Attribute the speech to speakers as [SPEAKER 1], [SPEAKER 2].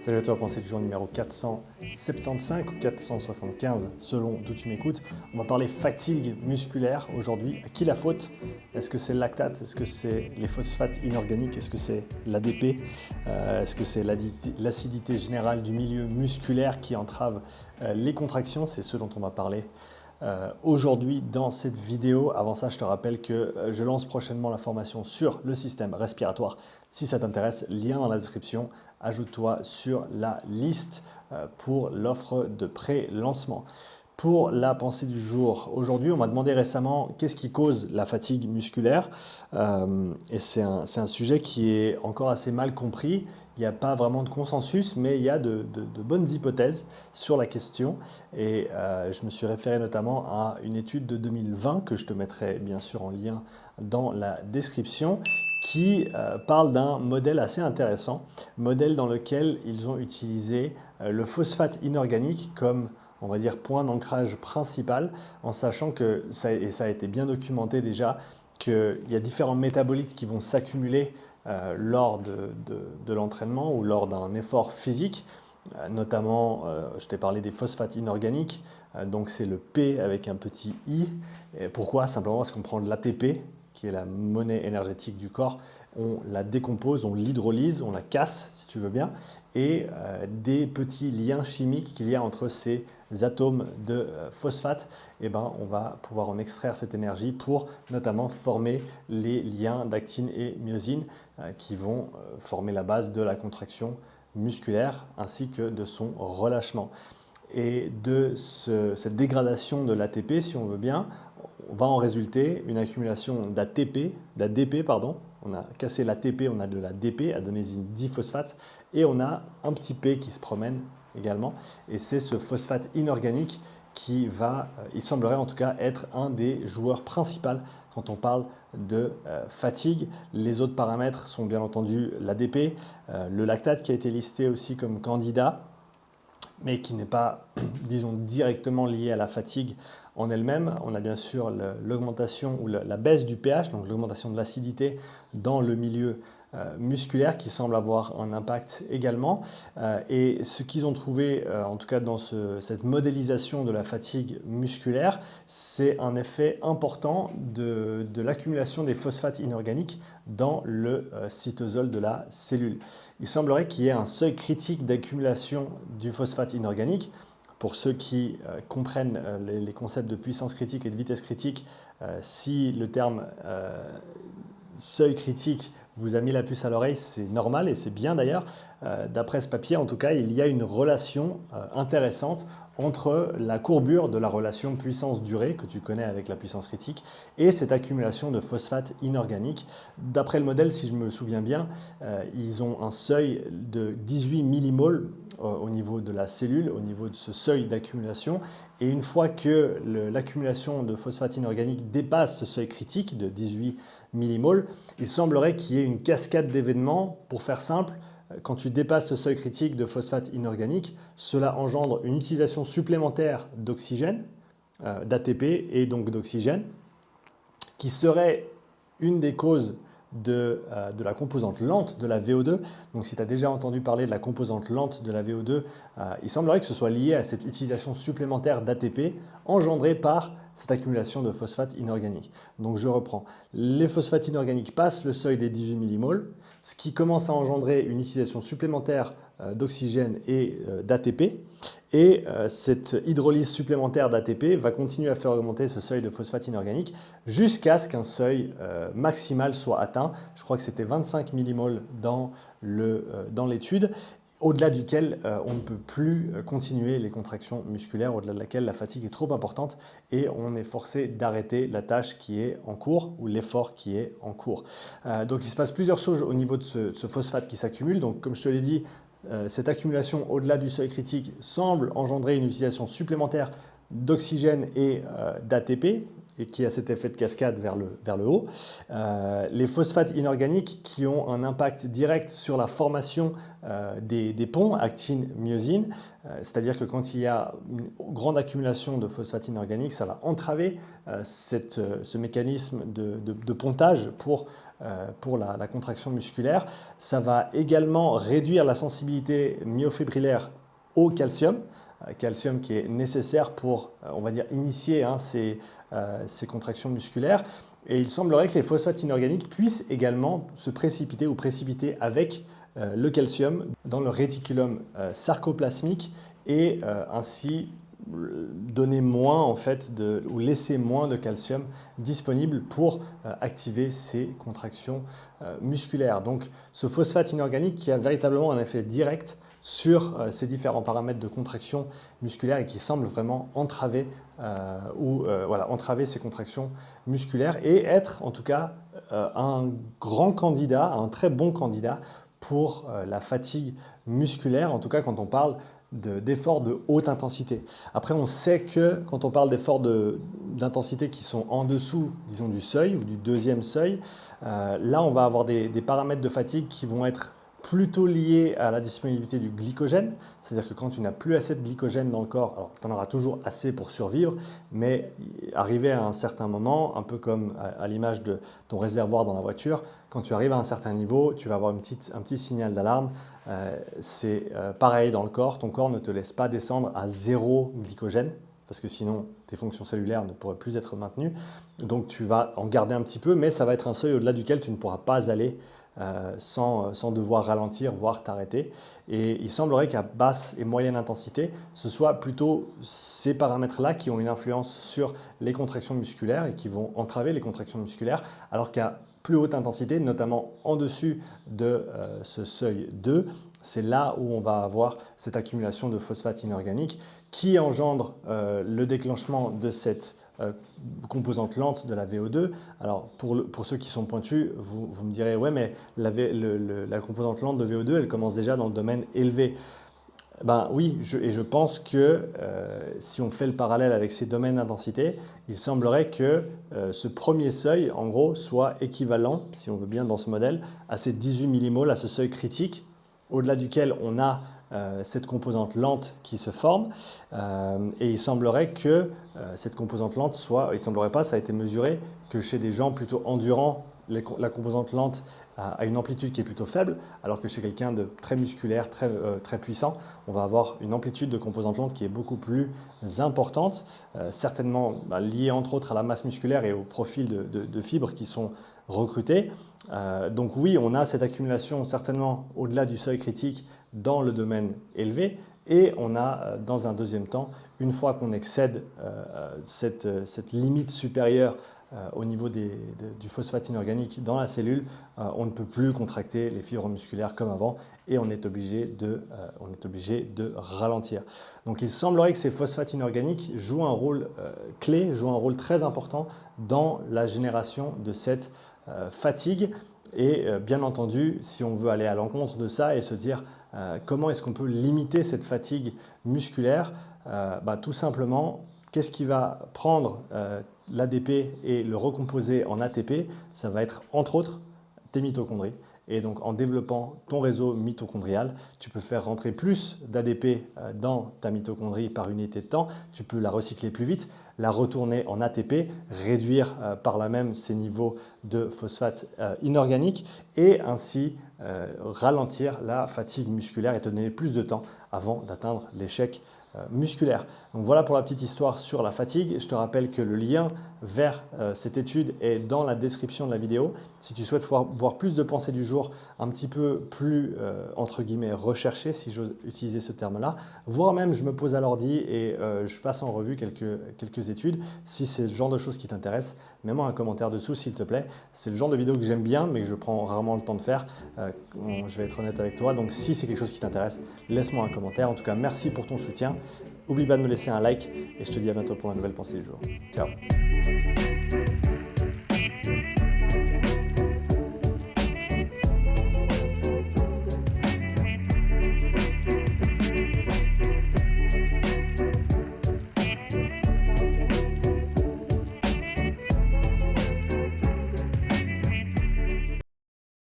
[SPEAKER 1] Salut à toi, pensée du jour numéro 475 ou 475 selon d'où tu m'écoutes. On va parler fatigue musculaire aujourd'hui. À qui la faute? Est-ce que c'est le lactate? Est-ce que c'est les phosphates inorganiques? Est-ce que c'est l'ADP? Est-ce que c'est l'acidité générale du milieu musculaire qui entrave les contractions? C'est ce dont on va parler aujourd'hui dans cette vidéo. Avant ça, je te rappelle que je lance prochainement la formation sur le système respiratoire. Si ça t'intéresse, lien dans la description. Ajoute-toi sur la liste pour l'offre de pré-lancement. Pour la pensée du jour, aujourd'hui, on m'a demandé récemment qu'est-ce qui cause la fatigue musculaire. Et c'est un sujet qui est encore assez mal compris. Il n'y a pas vraiment de consensus, mais il y a de bonnes hypothèses sur la question. Et je me suis référé notamment à une étude de 2020 que je te mettrai bien sûr en lien dans la description, qui parle d'un modèle assez intéressant, modèle dans lequel ils ont utilisé le phosphate inorganique comme, on va dire, point d'ancrage principal, en sachant que, et ça a été bien documenté déjà, qu'il y a différents métabolites qui vont s'accumuler lors de l'entraînement ou lors d'un effort physique. Notamment, je t'ai parlé des phosphates inorganiques, donc c'est le P avec un petit I. Et pourquoi? Simplement parce qu'on prend de l'ATP, qui est la monnaie énergétique du corps, on la décompose, on l'hydrolyse, on la casse, si tu veux bien, et des petits liens chimiques qu'il y a entre ces atomes de phosphate, eh ben, on va pouvoir en extraire cette énergie pour notamment former les liens d'actine et myosine qui vont former la base de la contraction musculaire ainsi que de son relâchement. Et de cette dégradation de l'ATP, si on veut bien, va en résulter une accumulation d'ADP, pardon. On a cassé l'ATP, on a de l'ADP, adénosine diphosphate, et on a un petit P qui se promène également. Et c'est ce phosphate inorganique qui va, il semblerait en tout cas, être un des joueurs principaux quand on parle de fatigue. Les autres paramètres sont bien entendu l'ADP, le lactate qui a été listé aussi comme candidat, mais qui n'est pas, disons, directement lié à la fatigue en elle-même. On a bien sûr l'augmentation ou la baisse du pH, donc l'augmentation de l'acidité dans le milieu musculaire qui semble avoir un impact également. Et ce qu'ils ont trouvé, en tout cas dans cette modélisation de la fatigue musculaire, c'est un effet important de l'accumulation des phosphates inorganiques dans le cytosol de la cellule. Il semblerait qu'il y ait un seuil critique d'accumulation du phosphate inorganique. Pour ceux qui comprennent les concepts de puissance critique et de vitesse critique, si le terme seuil critique vous a mis la puce à l'oreille, c'est normal et c'est bien d'ailleurs. D'après ce papier, en tout cas, il y a une relation intéressante entre la courbure de la relation puissance-durée que tu connais avec la puissance critique et cette accumulation de phosphate inorganique. D'après le modèle, si je me souviens bien, ils ont un seuil de 18 millimoles au niveau de la cellule, au niveau de ce seuil d'accumulation. Et une fois que l'accumulation de phosphate inorganique dépasse ce seuil critique de 18 millimoles, il semblerait qu'il y ait une cascade d'événements. Pour faire simple, quand tu dépasses ce seuil critique de phosphate inorganique, cela engendre une utilisation supplémentaire d'oxygène, d'ATP et donc d'oxygène, qui serait une des causes de la composante lente de la VO2. Donc si tu as déjà entendu parler de la composante lente de la VO2, il semblerait que ce soit lié à cette utilisation supplémentaire d'ATP engendrée par cette accumulation de phosphate inorganique. Donc je reprends. Les phosphates inorganiques passent le seuil des 18 millimoles, ce qui commence à engendrer une utilisation supplémentaire d'oxygène et d'ATP. Et cette hydrolyse supplémentaire d'ATP va continuer à faire augmenter ce seuil de phosphate inorganique jusqu'à ce qu'un seuil maximal soit atteint. Je crois que c'était 25 millimoles dans l'étude, au-delà duquel on ne peut plus continuer les contractions musculaires, au-delà de laquelle la fatigue est trop importante et on est forcé d'arrêter la tâche qui est en cours ou l'effort qui est en cours. Donc il se passe plusieurs choses au niveau de ce phosphate qui s'accumule. Donc comme je te l'ai dit, cette accumulation au-delà du seuil critique semble engendrer une utilisation supplémentaire d'oxygène et d'ATP. et qui a cet effet de cascade vers le haut. Les phosphates inorganiques qui ont un impact direct sur la formation des ponts actine-myosine, c'est-à-dire que quand il y a une grande accumulation de phosphates inorganiques, ça va entraver ce mécanisme de pontage pour la contraction musculaire. Ça va également réduire la sensibilité myofibrillaire au calcium, calcium qui est nécessaire pour, on va dire, initier ces contractions musculaires. Et il semblerait que les phosphates inorganiques puissent également se précipiter ou précipiter avec le calcium dans le réticulum sarcoplasmique et ainsi donner moins en fait ou laisser moins de calcium disponible pour activer ces contractions musculaires. Donc ce phosphate inorganique qui a véritablement un effet direct sur ces différents paramètres de contraction musculaire et qui semble vraiment entraver entraver ces contractions musculaires et être en tout cas un grand candidat, un très bon candidat pour la fatigue musculaire, en tout cas quand on parle d'efforts de haute intensité. Après, on sait que quand on parle d'efforts d'intensité qui sont en dessous, disons, du seuil ou du deuxième seuil, là, on va avoir des paramètres de fatigue qui vont être plutôt liés à la disponibilité du glycogène, c'est-à-dire que quand tu n'as plus assez de glycogène dans le corps, alors tu en auras toujours assez pour survivre, mais arrivé à un certain moment, un peu comme à l'image de ton réservoir dans la voiture, quand tu arrives à un certain niveau, tu vas avoir un petit signal d'alarme. C'est pareil dans le corps, ton corps ne te laisse pas descendre à zéro glycogène, parce que sinon tes fonctions cellulaires ne pourraient plus être maintenues. Donc tu vas en garder un petit peu, mais ça va être un seuil au-delà duquel tu ne pourras pas aller sans devoir ralentir, voire t'arrêter. Et il semblerait qu'à basse et moyenne intensité, ce soit plutôt ces paramètres-là qui ont une influence sur les contractions musculaires et qui vont entraver les contractions musculaires, alors qu'à plus haute intensité, notamment en dessus de ce seuil 2, c'est là où on va avoir cette accumulation de phosphate inorganique qui engendre le déclenchement de cette composante lente de la VO2. Alors pour ceux qui sont pointus, vous me direz, ouais, mais la composante lente de VO2, elle commence déjà dans le domaine élevé. Ben oui, je pense que si on fait le parallèle avec ces domaines d'intensité, il semblerait que ce premier seuil, en gros, soit équivalent, si on veut bien dans ce modèle, à ces 18 millimoles, à ce seuil critique, au-delà duquel on a cette composante lente qui se forme. Et il semblerait que cette composante lente soit, il semblerait pas, ça a été mesuré, que chez des gens plutôt endurants, la composante lente a une amplitude qui est plutôt faible, alors que chez quelqu'un de très musculaire, très puissant, on va avoir une amplitude de composante lente qui est beaucoup plus importante, certainement liée entre autres à la masse musculaire et au profil de fibres qui sont recrutées. Donc oui, on a cette accumulation certainement au-delà du seuil critique dans le domaine élevé, et on a dans un deuxième temps, une fois qu'on excède cette limite supérieure au niveau du phosphate inorganique dans la cellule, on ne peut plus contracter les fibres musculaires comme avant et on est obligé de ralentir. Donc il semblerait que ces phosphates inorganiques jouent un rôle clé, jouent un rôle très important dans la génération de cette fatigue. Et bien entendu, si on veut aller à l'encontre de ça et se dire comment est-ce qu'on peut limiter cette fatigue musculaire, tout simplement, qu'est-ce qui va prendre l'ADP et le recomposer en ATP? Ça va être entre autres tes mitochondries. Et donc en développant ton réseau mitochondrial, tu peux faire rentrer plus d'ADP dans ta mitochondrie par unité de temps, tu peux la recycler plus vite, la retourner en ATP, réduire par là même ces niveaux de phosphate inorganique et ainsi ralentir la fatigue musculaire et te donner plus de temps avant d'atteindre l'échec musculaire. Donc voilà pour la petite histoire sur la fatigue. Je te rappelle que le lien vers cette étude est dans la description de la vidéo. Si tu souhaites voir plus de pensées du jour un petit peu plus entre guillemets recherchées, si j'ose utiliser ce terme-là, voire même je me pose à l'ordi et je passe en revue quelques études. Si c'est ce genre de choses qui t'intéressent, mets-moi un commentaire dessous s'il te plaît. C'est le genre de vidéo que j'aime bien mais que je prends rarement le temps de faire. Je vais être honnête avec toi. Donc si c'est quelque chose qui t'intéresse, laisse-moi un commentaire. En tout cas, merci pour ton soutien. N'oublie pas de me laisser un like et je te dis à bientôt pour une nouvelle pensée du jour. Ciao.